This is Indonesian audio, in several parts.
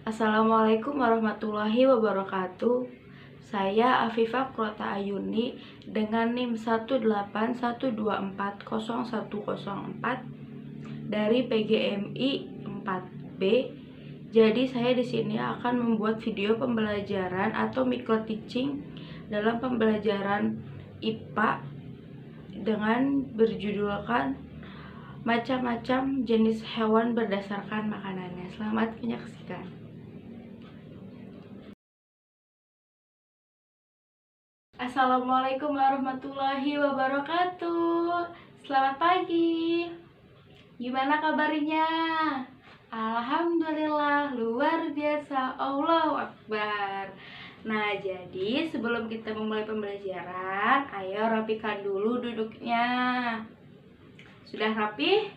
Assalamualaikum warahmatullahi wabarakatuh. Saya Afifah Kurota Ayuni dengan NIM 181240104 dari PGMI 4B. Jadi saya di sini akan membuat video pembelajaran atau micro teaching dalam pembelajaran IPA dengan berjudulkan macam-macam jenis hewan berdasarkan makanannya. Selamat menyaksikan. Assalamualaikum warahmatullahi wabarakatuh. Selamat pagi. Gimana kabarnya? Alhamdulillah, luar biasa. Allahu Akbar. Nah, jadi sebelum kita memulai pembelajaran, ayo rapikan dulu duduknya. Sudah rapi?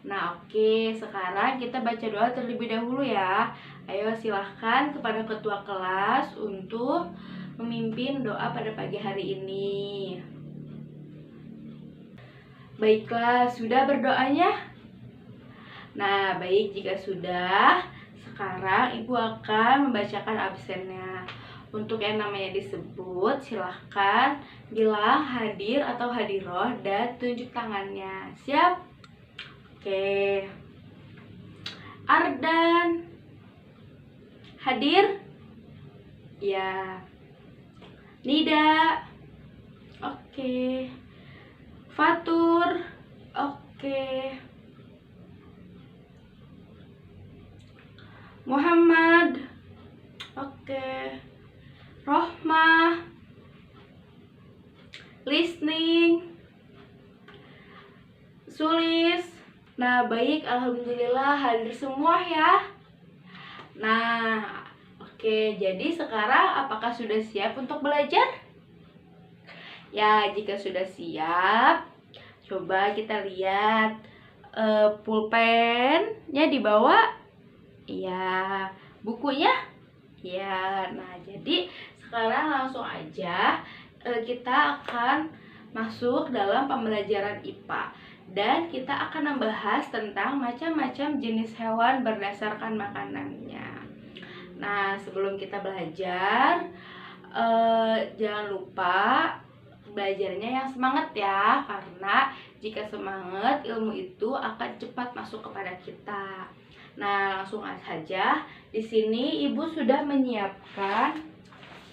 Nah, oke. Sekarang kita baca doa terlebih dahulu ya. Ayo silahkan kepada ketua kelas untuk memimpin doa pada pagi hari ini. Baiklah, sudah berdoanya? Nah, baik, jika sudah, sekarang Ibu akan membacakan absennya. Untuk yang namanya disebut, silahkan bilang hadir atau hadiroh dan tunjuk tangannya. Siap? Oke. Ardan hadir? Ya. Nida, oke. Fatur, oke. Muhammad, oke. Rohmah, listening. Sulis. Nah, baik, alhamdulillah hadir semua ya. Nah, oke, jadi sekarang apakah sudah siap untuk belajar? Ya, jika sudah siap, coba kita lihat pulpennya dibawa. Ya, bukunya. Ya, nah jadi sekarang langsung aja kita akan masuk dalam pembelajaran IPA. Dan kita akan membahas tentang macam-macam jenis hewan berdasarkan makanannya. Nah, sebelum kita belajar, jangan lupa belajarnya yang semangat ya, karena jika semangat, ilmu itu akan cepat masuk kepada kita. Nah, langsung saja. Di sini Ibu sudah menyiapkan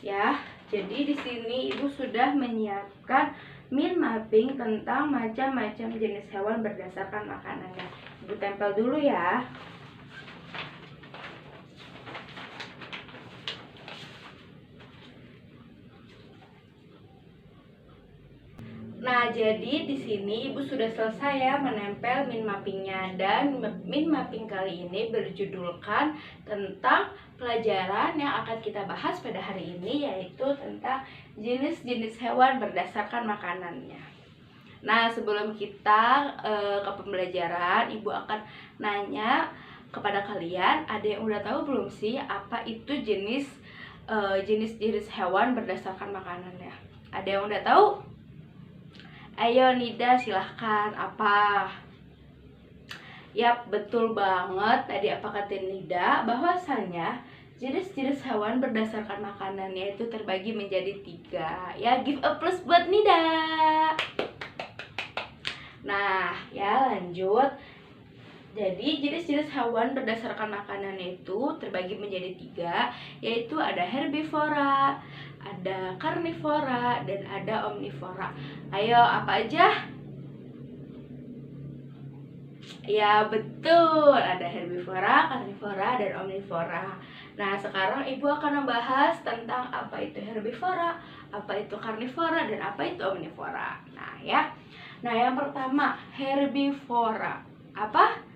ya. Jadi di sini Ibu sudah menyiapkan mind mapping tentang macam-macam jenis hewan berdasarkan makanannya. Ibu tempel dulu ya. Nah, jadi di sini Ibu sudah selesai ya menempel mind mappingnya, dan mind mapping kali ini berjudulkan tentang pelajaran yang akan kita bahas pada hari ini, yaitu tentang jenis-jenis hewan berdasarkan makanannya. Nah, sebelum kita ke pembelajaran, Ibu akan nanya kepada kalian, ada yang udah tahu belum sih apa itu jenis-jenis hewan berdasarkan makanannya? Ada yang udah tahu? Ayo Nida, silahkan. Apa? Yap, betul banget. Tadi apa kata Nida? Bahwasanya jenis-jenis hewan berdasarkan makanannya itu terbagi menjadi 3. Ya, give a plus buat Nida. Nah, ya lanjut. Jadi jenis-jenis hewan berdasarkan makanannya itu terbagi menjadi 3, yaitu ada herbivora, ada karnivora, dan ada omnivora. Ayo, apa aja? Ya, betul, ada herbivora, karnivora, dan omnivora. Nah, sekarang Ibu akan membahas tentang apa itu herbivora, apa itu karnivora, dan apa itu omnivora. Nah, ya. Nah, yang pertama, herbivora. Apa?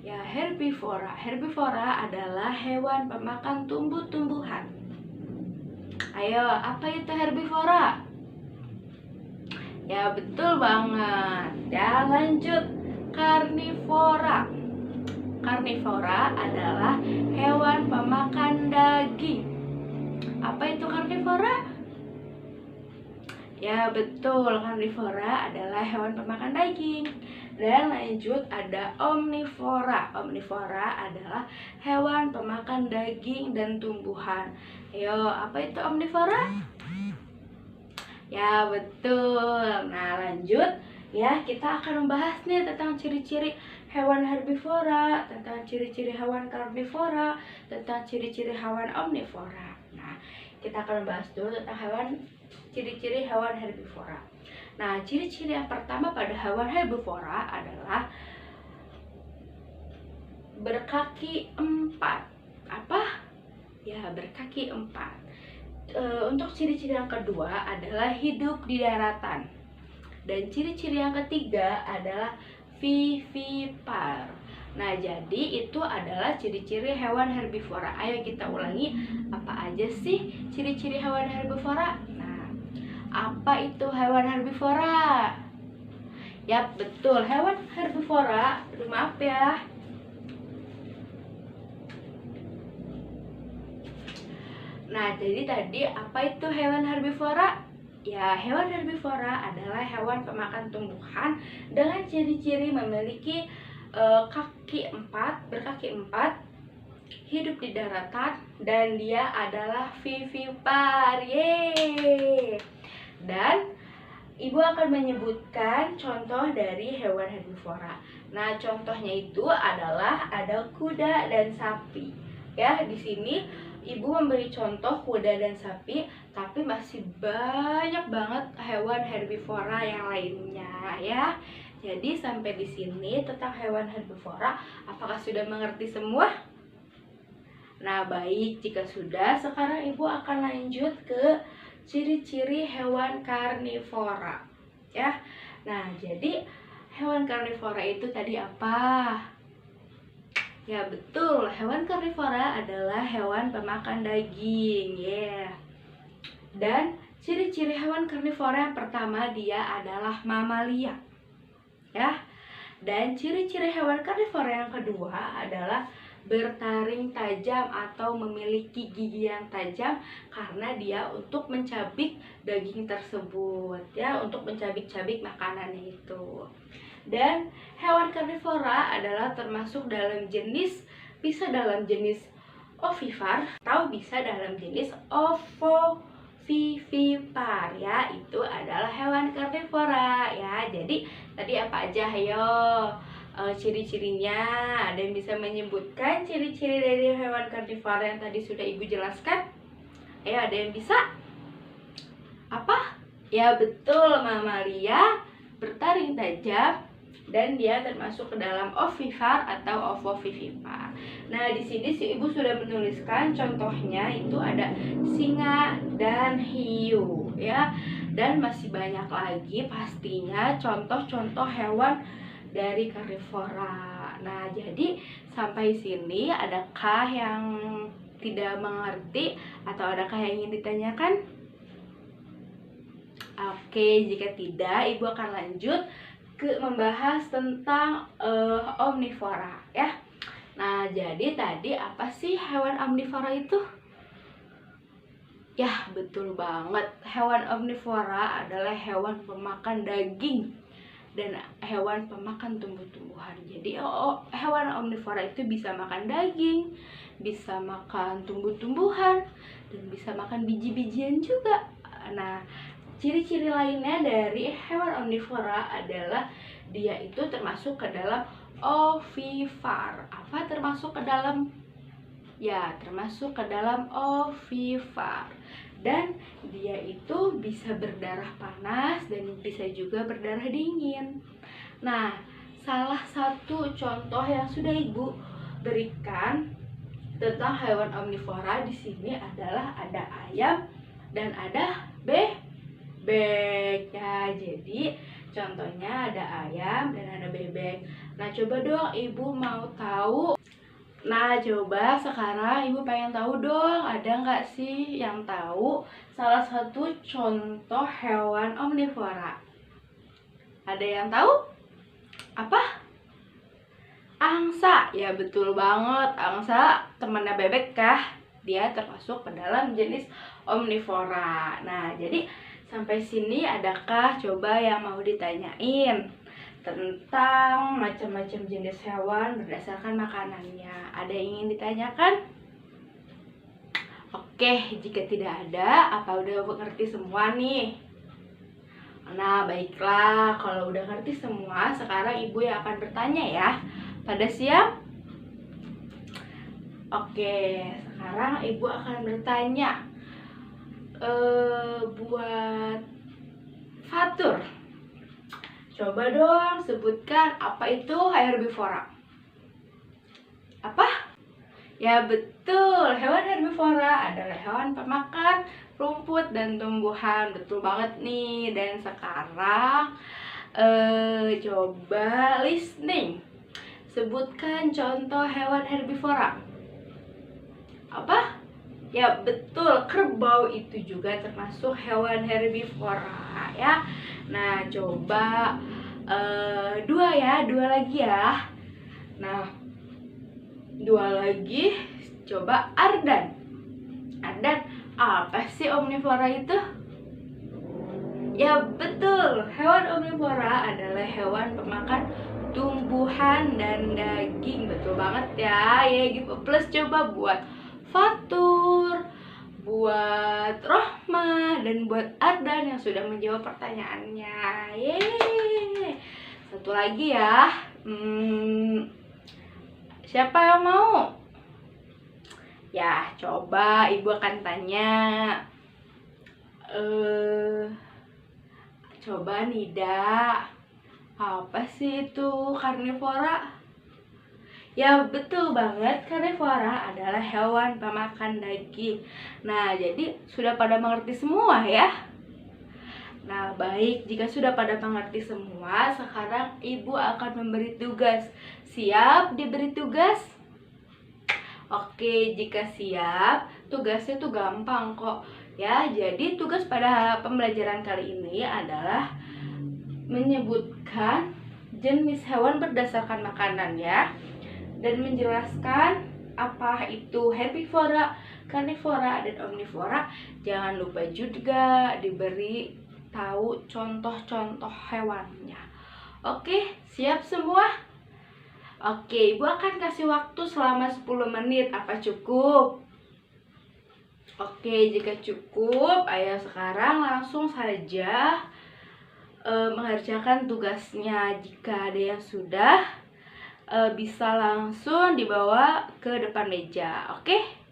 Ya, herbivora. Herbivora adalah hewan pemakan tumbuh-tumbuhan. Ayo, apa itu herbivora? Ya, betul banget. Ya, lanjut. Karnivora. Karnivora adalah hewan pemakan daging. Apa itu karnivora? Ya betul, karnivora adalah hewan pemakan daging. Dan lanjut ada omnivora. Omnivora adalah hewan pemakan daging dan tumbuhan. Ayo, apa itu omnivora? Ya, betul. Nah, lanjut ya, kita akan membahas nih tentang ciri-ciri hewan herbivora, tentang ciri-ciri hewan karnivora, tentang ciri-ciri hewan omnivora. Nah, kita akan membahas dulu tentang ciri-ciri hewan herbivora. Nah, ciri-ciri yang pertama pada hewan herbivora adalah berkaki 4. Apa? Ya, berkaki 4. Untuk ciri-ciri yang kedua adalah hidup di daratan. Dan ciri-ciri yang ketiga adalah vivipar. Nah, jadi itu adalah ciri-ciri hewan herbivora. Ayo kita ulangi, apa aja sih ciri-ciri hewan herbivora? Nah, apa itu hewan herbivora? Yap, betul. Hewan herbivora, maaf ya. Nah, jadi tadi apa itu hewan herbivora? Ya, hewan herbivora adalah hewan pemakan tumbuhan dengan ciri-ciri memiliki berkaki 4, hidup di daratan, dan dia adalah vivipar. Yeay! Dan Ibu akan menyebutkan contoh dari hewan herbivora. Nah, contohnya itu adalah ada kuda dan sapi. Ya, di sini Ibu memberi contoh kuda dan sapi, tapi masih banyak banget hewan herbivora yang lainnya ya. Jadi sampai di sini tentang hewan herbivora, apakah sudah mengerti semua? Nah, baik, jika sudah, sekarang Ibu akan lanjut ke ciri-ciri hewan karnivora ya. Nah, jadi hewan karnivora itu tadi apa? Ya, betul, hewan karnivora adalah hewan pemakan daging ya. Dan ciri-ciri hewan karnivora yang pertama, dia adalah mamalia ya. Dan ciri-ciri hewan karnivora yang kedua adalah bertaring tajam atau memiliki gigi yang tajam karena dia untuk mencabik daging tersebut ya, untuk mencabik-cabik makanannya itu. Dan hewan karnivora adalah termasuk dalam jenis, bisa dalam jenis ovipar atau bisa dalam jenis ovovivipar ya. Itu adalah hewan karnivora ya. Jadi tadi apa aja? Ayo, ciri-cirinya. Ada yang bisa menyebutkan ciri-ciri dari hewan karnivora yang tadi sudah Ibu jelaskan? Ayo, ada yang bisa? Apa? Ya, betul, mamalia, bertaring tajam, dan dia termasuk ke dalam ovipar atau ovovivipar. Nah, di sini si Ibu sudah menuliskan contohnya, itu ada singa dan hiu ya. Dan masih banyak lagi pastinya contoh-contoh hewan dari karnivora. Nah, jadi sampai sini adakah yang tidak mengerti atau adakah yang ingin ditanyakan? Oke, jika tidak, Ibu akan lanjut ke membahas tentang omnivora ya. Nah, jadi tadi apa sih hewan omnivora itu? Ya, betul banget. Hewan omnivora adalah hewan pemakan daging dan hewan pemakan tumbuh-tumbuhan. Jadi hewan omnivora itu bisa makan daging, bisa makan tumbuh-tumbuhan, dan bisa makan biji-bijian juga. Nah, ciri-ciri lainnya dari hewan omnivora adalah dia itu termasuk ke dalam ovipar. Apa termasuk ke dalam? Ya, termasuk ke dalam ovipar. Dan dia itu bisa berdarah panas dan bisa juga berdarah dingin. Nah, salah satu contoh yang sudah Ibu berikan tentang hewan omnivora di sini adalah ada ayam dan ada bebek ya. Jadi contohnya ada ayam dan ada bebek. Nah, coba dong Ibu mau tahu. Nah, coba sekarang Ibu pengen tahu dong, ada nggak sih yang tahu salah satu contoh hewan omnivora? Ada yang tahu? Apa? Angsa. Ya, betul banget. Angsa temannya bebek kah? Dia termasuk ke dalam jenis omnivora. Nah, jadi sampai sini adakah coba yang mau ditanyain? tentang macam-macam jenis hewan berdasarkan makanannya. Ada yang ingin ditanyakan? Oke, jika tidak ada, apa udah ngerti semua nih? Nah, baiklah, kalau udah ngerti semua, sekarang ibu yang akan bertanya ya. Pada siap? Oke, sekarang ibu akan bertanya buat Fatur. Coba dong sebutkan apa itu herbivora. Apa? Ya betul, hewan herbivora adalah hewan pemakan rumput dan tumbuhan. Betul banget nih. Dan sekarang coba listening. Sebutkan contoh hewan herbivora. Apa? Ya betul, kerbau itu juga termasuk hewan herbivora ya. Nah coba dua lagi ya. Nah dua lagi, coba Ardan. Ardan, apa sih omnivora itu? Ya betul, hewan omnivora adalah hewan pemakan tumbuhan dan daging. Betul banget ya. Ya gitu. Plus coba buat Fatur, buat Rohma, dan buat Ardan yang sudah menjawab pertanyaannya. Yeay. Satu lagi ya. Siapa yang mau? Ya, coba ibu akan tanya. Coba Nida, apa sih itu karnivora? Ya betul banget, karnivora adalah hewan pemakan daging. Nah, jadi sudah pada mengerti semua ya? Nah, baik, jika sudah pada mengerti semua, sekarang ibu akan memberi tugas. Siap diberi tugas? Oke, jika siap, tugasnya tuh gampang kok. Ya, jadi tugas pada pembelajaran kali ini adalah menyebutkan jenis hewan berdasarkan makanan ya. Dan menjelaskan apa itu herbivora, karnivora, dan omnivora. Jangan lupa juga diberi tahu contoh-contoh hewannya. Oke, siap semua? Oke, ibu akan kasih waktu selama 10 menit. Apa cukup? Oke, jika cukup, ayo sekarang langsung saja mengerjakan tugasnya. Jika ada yang sudah, bisa langsung dibawa ke depan meja. Oke?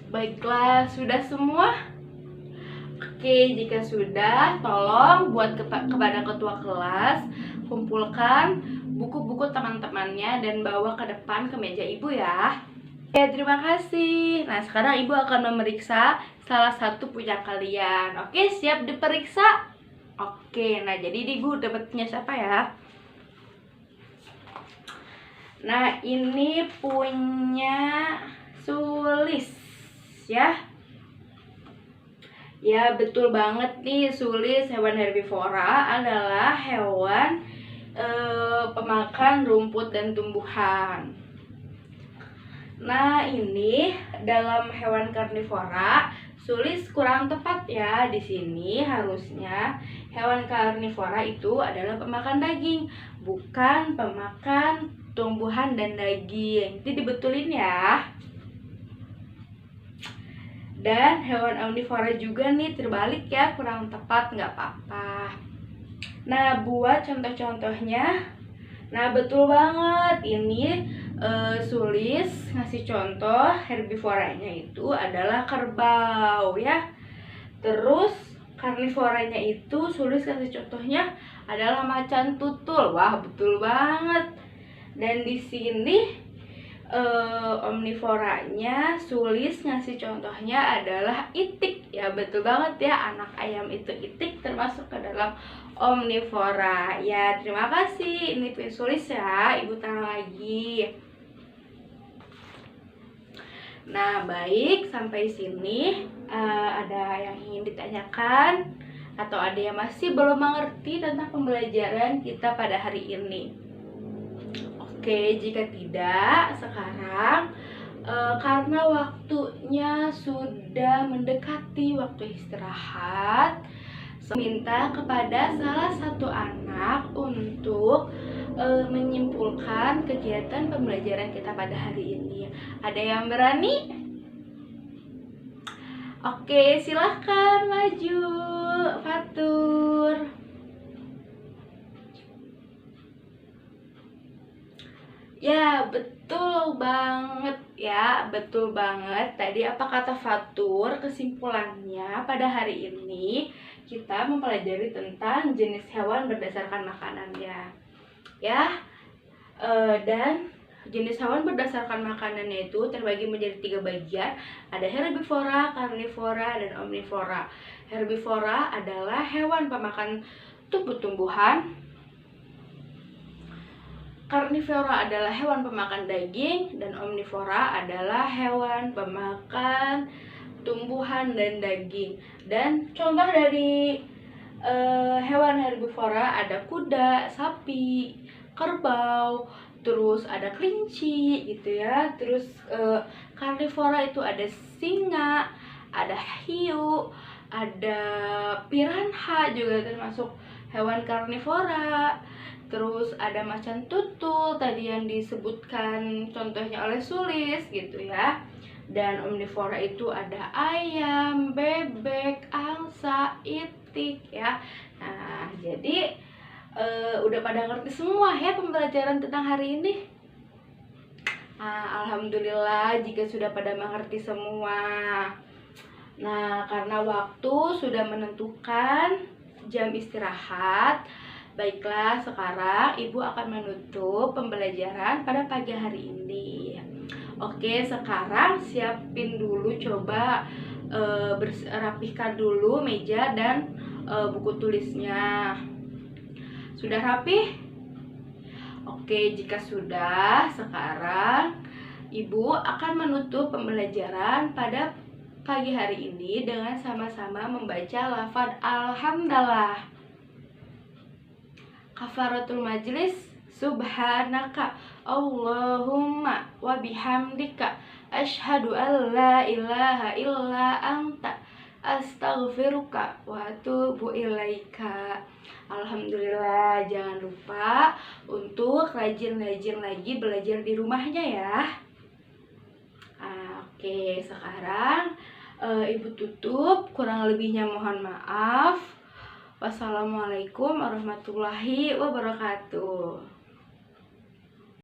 Baiklah, sudah semua? Oke, jika sudah, tolong buat kepada ketua kelas, kumpulkan buku-buku teman-temannya dan bawa ke depan ke meja ibu ya. Oke, terima kasih. Nah, sekarang ibu akan memeriksa salah satu punya kalian. Oke, siap diperiksa? Oke, nah jadi ibu dapatnya siapa ya? Nah, ini punya Sulis ya. Ya betul banget nih, Sulis. Hewan herbivora adalah hewan pemakan rumput dan tumbuhan. Nah ini dalam hewan karnivora, Sulis kurang tepat ya. Di sini harusnya hewan karnivora itu adalah pemakan daging, bukan pemakan tumbuhan dan daging. Itu dibetulin ya. Dan hewan omnivora juga nih terbalik ya, kurang tepat, nggak apa-apa. Nah buat contoh-contohnya, nah betul banget, ini Sulis ngasih contoh herbivoranya itu adalah kerbau ya. Terus karnivoranya itu Sulis kasih contohnya adalah macan tutul. Wah betul banget. Dan di sini omnivoranya Sulis ngasih contohnya adalah itik. Ya betul banget ya, anak ayam itu itik termasuk ke dalam omnivora. Ya terima kasih, ini Sulis ya, ibu taruh lagi. Nah baik, sampai sini ada yang ingin ditanyakan? atau ada yang masih belum mengerti tentang pembelajaran kita pada hari ini? Oke, jika tidak, sekarang karena waktunya sudah mendekati waktu istirahat, saya minta kepada salah satu anak untuk menyimpulkan kegiatan pembelajaran kita pada hari ini. Ada yang berani? Oke, silahkan maju, Fatur. Ya, betul banget ya, betul banget. Tadi apa kata Fatur? Kesimpulannya pada hari ini kita mempelajari tentang jenis hewan berdasarkan makanannya. Ya, dan jenis hewan berdasarkan makanannya itu terbagi menjadi 3 bagian. Ada herbivora, karnivora, dan omnivora. Herbivora adalah hewan pemakan tumbuh-tumbuhan. Karnivora adalah hewan pemakan daging, dan omnivora adalah hewan pemakan tumbuhan dan daging. Dan contoh dari hewan herbivora ada kuda, sapi, kerbau, terus ada kelinci gitu ya. Terus karnivora itu ada singa, ada hiu, ada piranha juga termasuk hewan karnivora. Terus ada macan tutul tadi yang disebutkan contohnya oleh Sulis gitu ya. Dan omnivora itu ada ayam, bebek, angsa, itik ya. Nah, jadi udah pada ngerti semua ya pembelajaran tentang hari ini. Alhamdulillah jika sudah pada mengerti semua. Nah, karena waktu sudah menentukan jam istirahat, baiklah sekarang Ibu akan menutup pembelajaran pada pagi hari ini. Oke, sekarang siapin dulu, coba rapihkan dulu meja dan buku tulisnya. Sudah rapih? Oke, jika sudah, sekarang Ibu akan menutup pembelajaran pada pagi hari ini dengan sama-sama membaca lafaz alhamdulillah. Kafaratul majlis, subhanaka Allahumma wa bihamdika asyhadu an la ilaha illa anta astaghfiruka wa atubu ilaika. Alhamdulillah, jangan lupa untuk rajin-rajin lagi belajar di rumahnya ya. Oke, sekarang Ibu tutup, kurang lebihnya mohon maaf. Wassalamualaikum warahmatullahi wabarakatuh.